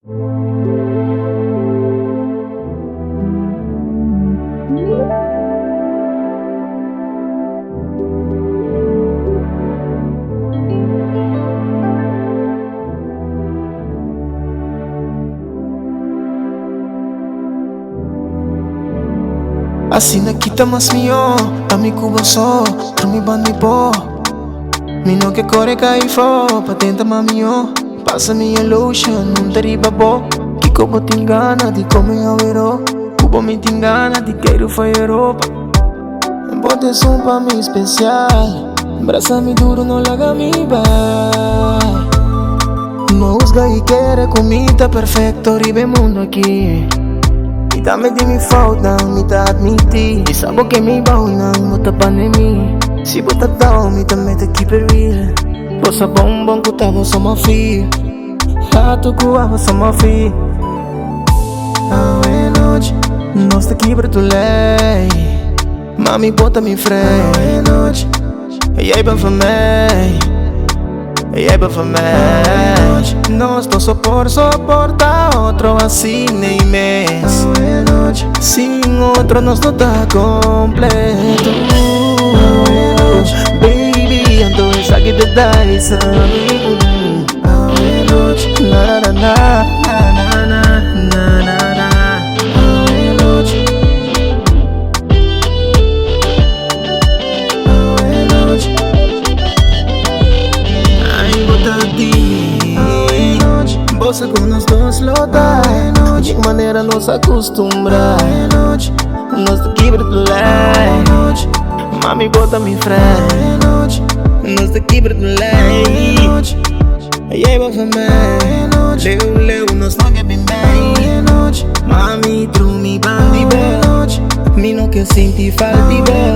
Assim na kita mas mio, ami kuba so, rumi bandi po. Mino que corre cai fo, patenta mamio. Passa minha lotion, não deriva bo. Kiko bo tingana, di come avero. Kubo me tingana, di quero foi Europa. Bote som pra mim especial. Abraça-me duro, não larga me vai. Não usga e quer comida perfeito, ribe mundo aqui. E dame de me falta, me tá admitir. E sabe que me bau não, muita pandemia. Se botar down, me também te keep it real. Bossa bom que tava só uma filha. Rato que ava só uma filha. É noite, nós te quebra tu lei. Mami bota me freio. É noite, e aí pra mim. E aí pra mim. Nós não suporta outro assim nem mês. Sem outro nós não tá completo. Baby, então essa aqui te dá essa. Na na na na na na na na. Bossa com nós dois lotar. De que maneira nos acostumbrar. Nós te quebra do lei. Mami bota me freio. Nós te quebra do lei. E aí vai família. Leu, nós não quer bem bem. Mami, tu me bandi bem. Me não quer sentir falta de bem.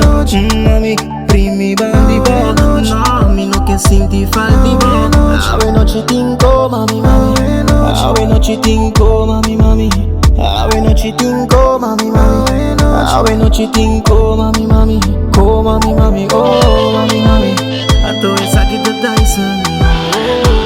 Mami, primi bandi bem. Não, me não quer sentir falta de bem. Ave noite tinko, mami, mami. Ave noite tinko, mami, mami. Ave noite tinko, mami, mami. Ave noite tinko, mami, mami. Ko, mami, mami, oh, mami, mami. A to essa que te dá isso.